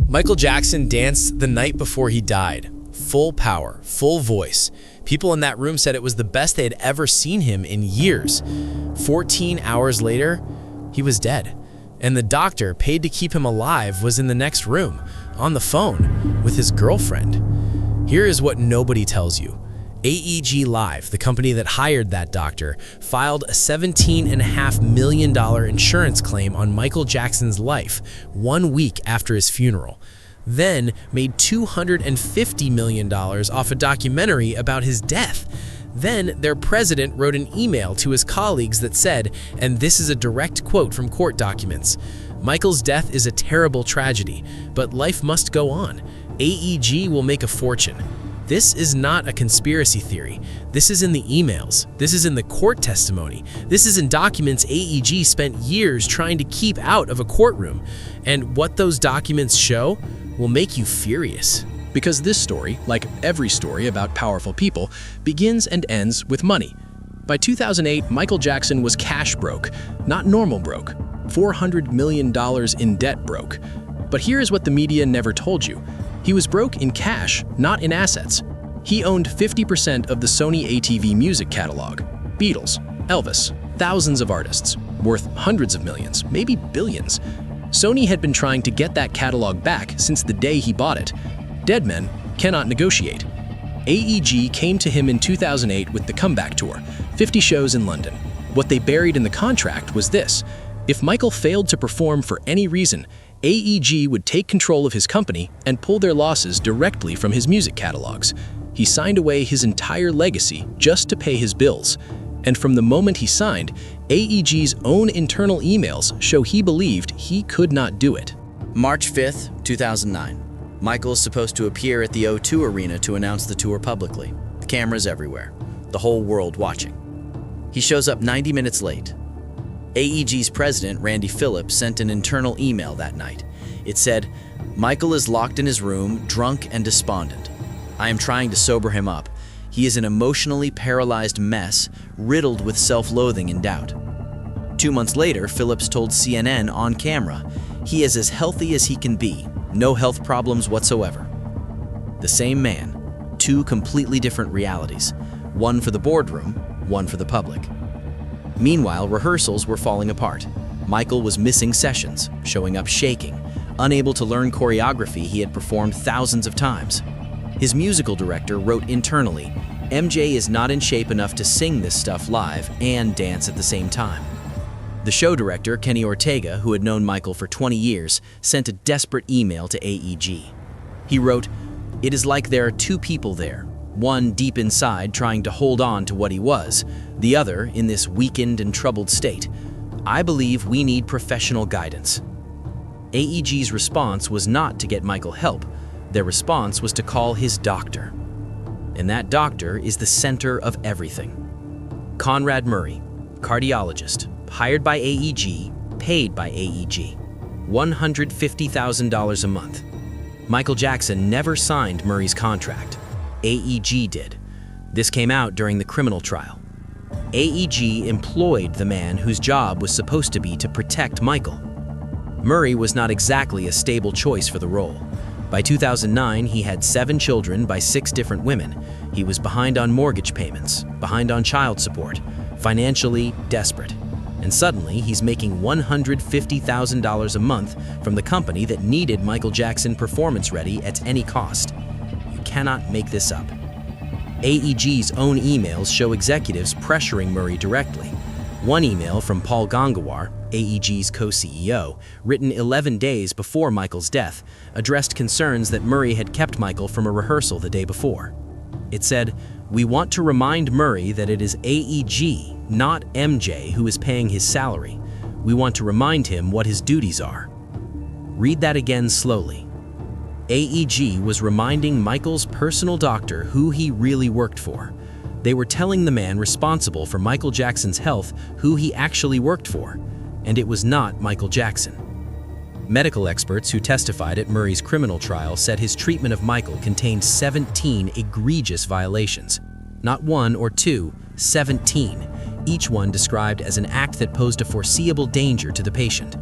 Michael Jackson danced the night before he died. Full power, full voice. People in that room said it was the best they had ever seen him in years. 14 hours later, he was dead. And the doctor paid to keep him alive was in the next room, on the phone, with his girlfriend. Here is what nobody tells you. AEG Live, the company that hired that doctor, filed a $17.5 million insurance claim on Michael Jackson's life 1 week after his funeral, then made $250 million off a documentary about his death. Then their president wrote an email to his colleagues that said, and this is a direct quote from court documents, "Michael's death is a terrible tragedy, but life must go on. AEG will make a fortune." This is not a conspiracy theory. This is in the emails. This is in the court testimony. This is in documents AEG spent years trying to keep out of a courtroom. And what those documents show will make you furious. Because this story, like every story about powerful people, begins and ends with money. By 2008, Michael Jackson was cash broke, not normal broke. $400 million in debt broke. But here is what the media never told you. He was broke in cash, not in assets. He owned 50% of the Sony ATV music catalog. Beatles, Elvis, thousands of artists, worth hundreds of millions, maybe billions. Sony had been trying to get that catalog back since the day he bought it. Dead men cannot negotiate. AEG came to him in 2008 with the Comeback Tour, 50 shows in London. What they buried in the contract was this: if Michael failed to perform for any reason, AEG would take control of his company and pull their losses directly from his music catalogs. He signed away his entire legacy just to pay his bills. And from the moment he signed, AEG's own internal emails show he believed he could not do it. March 5th, 2009. Michael is supposed to appear at the O2 Arena to announce the tour publicly. The cameras everywhere, the whole world watching. He shows up 90 minutes late. AEG's president, Randy Phillips, sent an internal email that night. It said, "Michael is locked in his room, drunk and despondent. I am trying to sober him up. He is an emotionally paralyzed mess, riddled with self-loathing and doubt." 2 months later, Phillips told CNN on camera, "He is as healthy as he can be, no health problems whatsoever." The same man, two completely different realities, one for the boardroom, one for the public. Meanwhile, rehearsals were falling apart. Michael was missing sessions, showing up shaking, unable to learn choreography he had performed thousands of times. His musical director wrote internally, "MJ is not in shape enough to sing this stuff live and dance at the same time." The show director, Kenny Ortega, who had known Michael for 20 years, sent a desperate email to AEG. He wrote, "It is like there are two people there, one deep inside trying to hold on to what he was, the other in this weakened and troubled state. I believe we need professional guidance." AEG's response was not to get Michael help. Their response was to call his doctor. And that doctor is the center of everything. Conrad Murray, cardiologist, hired by AEG, paid by AEG, $150,000 a month. Michael Jackson never signed Murray's contract. AEG did. This came out during the criminal trial. AEG employed the man whose job was supposed to be to protect Michael. Murray was not exactly a stable choice for the role. By 2009, he had 7 children by 6 different women. He was behind on mortgage payments, behind on child support, financially desperate. And suddenly, he's making $150,000 a month from the company that needed Michael Jackson performance ready at any cost. You cannot make this up. AEG's own emails show executives pressuring Murray directly. One email from Paul Gangawar, AEG's co-CEO, written 11 days before Michael's death, addressed concerns that Murray had kept Michael from a rehearsal the day before. It said, "We want to remind Murray that it is AEG, not MJ, who is paying his salary. We want to remind him what his duties are." Read that again slowly. AEG was reminding Michael's personal doctor who he really worked for. They were telling the man responsible for Michael Jackson's health who he actually worked for, and it was not Michael Jackson. Medical experts who testified at Murray's criminal trial said his treatment of Michael contained 17 egregious violations. Not 1 or 2, 17, each one described as an act that posed a foreseeable danger to the patient.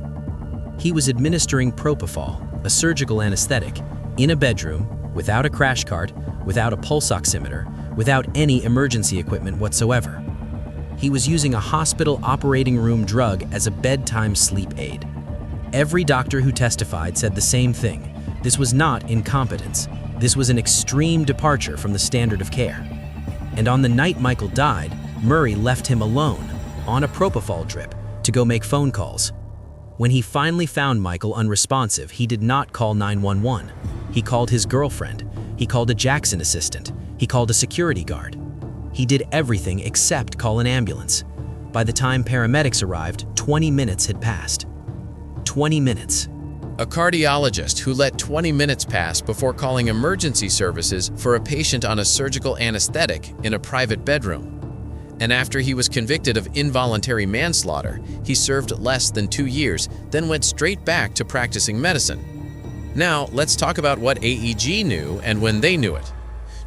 He was administering propofol, a surgical anesthetic, in a bedroom, without a crash cart, without a pulse oximeter, without any emergency equipment whatsoever. He was using a hospital operating room drug as a bedtime sleep aid. Every doctor who testified said the same thing. This was not incompetence. This was an extreme departure from the standard of care. And on the night Michael died, Murray left him alone, on a propofol drip, to go make phone calls. When he finally found Michael unresponsive, he did not call 911. He called his girlfriend. He called a Jackson assistant. He called a security guard. He did everything except call an ambulance. By the time paramedics arrived, 20 minutes had passed. 20 minutes. A cardiologist who let 20 minutes pass before calling emergency services for a patient on a surgical anesthetic in a private bedroom. And after he was convicted of involuntary manslaughter, he served less than 2 years, then went straight back to practicing medicine. Now, let's talk about what AEG knew and when they knew it.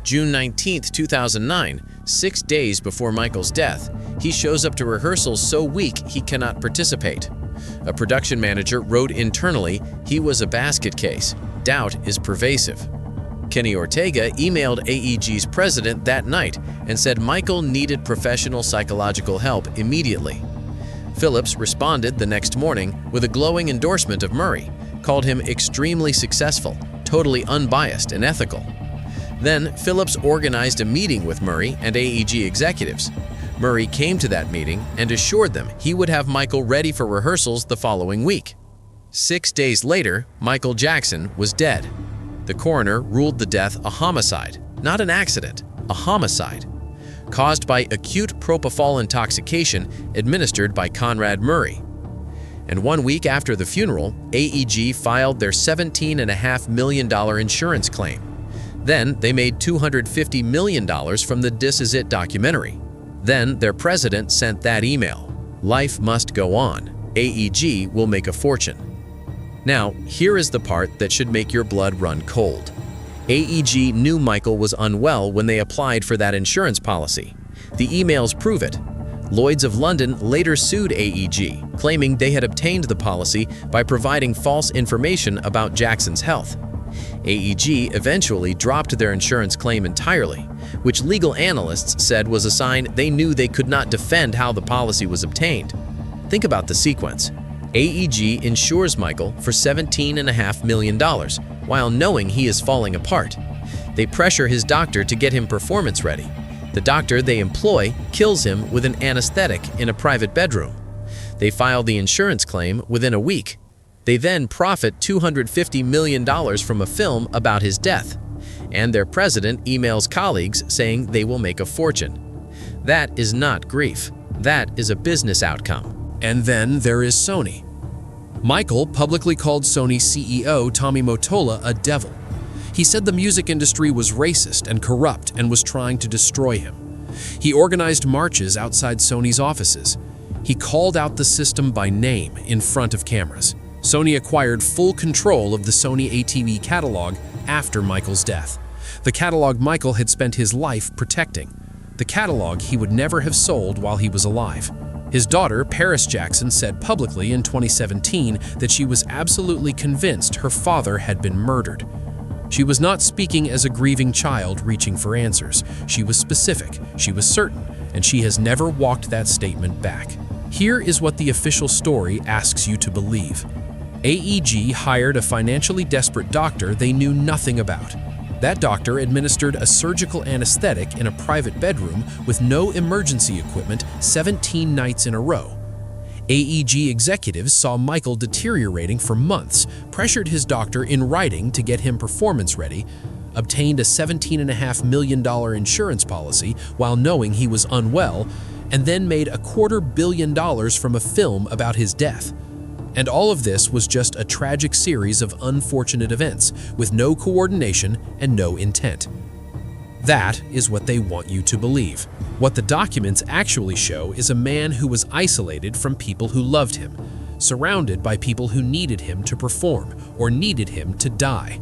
June 19, 2009, 6 days before Michael's death, he shows up to rehearsals so weak he cannot participate. A production manager wrote internally, "He was a basket case. Doubt is pervasive." Kenny Ortega emailed AEG's president that night and said Michael needed professional psychological help immediately. Phillips responded the next morning with a glowing endorsement of Murray, called him extremely successful, totally unbiased and ethical. Then Phillips organized a meeting with Murray and AEG executives. Murray came to that meeting and assured them he would have Michael ready for rehearsals the following week. 6 days later, Michael Jackson was dead. The coroner ruled the death a homicide, not an accident, a homicide, caused by acute propofol intoxication administered by Conrad Murray. And 1 week after the funeral, AEG filed their $17.5 million insurance claim. Then they made $250 million from the This Is It documentary. Then their president sent that email. Life must go on. AEG will make a fortune. Now, here is the part that should make your blood run cold. AEG knew Michael was unwell when they applied for that insurance policy. The emails prove it. Lloyd's of London later sued AEG, claiming they had obtained the policy by providing false information about Jackson's health. AEG eventually dropped their insurance claim entirely, which legal analysts said was a sign they knew they could not defend how the policy was obtained. Think about the sequence. AEG insures Michael for $17.5 million, while knowing he is falling apart. They pressure his doctor to get him performance ready. The doctor they employ kills him with an anesthetic in a private bedroom. They file the insurance claim within a week. They then profit $250 million from a film about his death. And their president emails colleagues saying they will make a fortune. That is not grief. That is a business outcome. And then there is Sony. Michael publicly called Sony CEO Tommy Mottola a devil. He said the music industry was racist and corrupt and was trying to destroy him. He organized marches outside Sony's offices. He called out the system by name in front of cameras. Sony acquired full control of the Sony ATV catalog after Michael's death. The catalog Michael had spent his life protecting. The catalog he would never have sold while he was alive. His daughter, Paris Jackson, said publicly in 2017 that she was absolutely convinced her father had been murdered. She was not speaking as a grieving child reaching for answers. She was specific, she was certain, and she has never walked that statement back. Here is what the official story asks you to believe. AEG hired a financially desperate doctor they knew nothing about. That doctor administered a surgical anesthetic in a private bedroom with no emergency equipment 17 nights in a row. AEG executives saw Michael deteriorating for months, pressured his doctor in writing to get him performance ready, obtained a $17.5 million insurance policy while knowing he was unwell, and then made $250 million from a film about his death. And all of this was just a tragic series of unfortunate events with no coordination and no intent. That is what they want you to believe. What the documents actually show is a man who was isolated from people who loved him, surrounded by people who needed him to perform or needed him to die,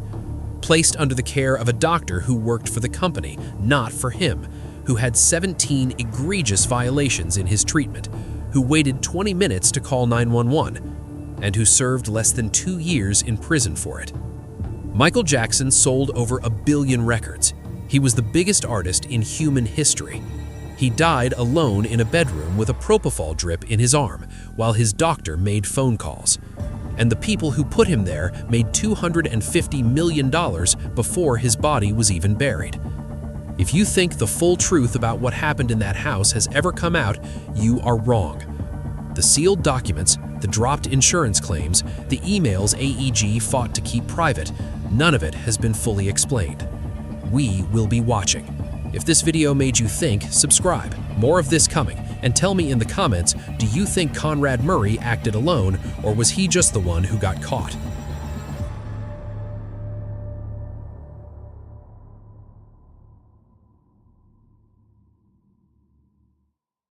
placed under the care of a doctor who worked for the company, not for him, who had 17 egregious violations in his treatment, who waited 20 minutes to call 911, and who served less than 2 years in prison for it. Michael Jackson sold over 1 billion records. He was the biggest artist in human history. He died alone in a bedroom with a propofol drip in his arm while his doctor made phone calls. And the people who put him there made $250 million before his body was even buried. If you think the full truth about what happened in that house has ever come out, you are wrong. The sealed documents, the dropped insurance claims, the emails AEG fought to keep private, none of it has been fully explained. We will be watching. If this video made you think, subscribe. More of this coming, and tell me in the comments, do you think Conrad Murray acted alone, or was he just the one who got caught?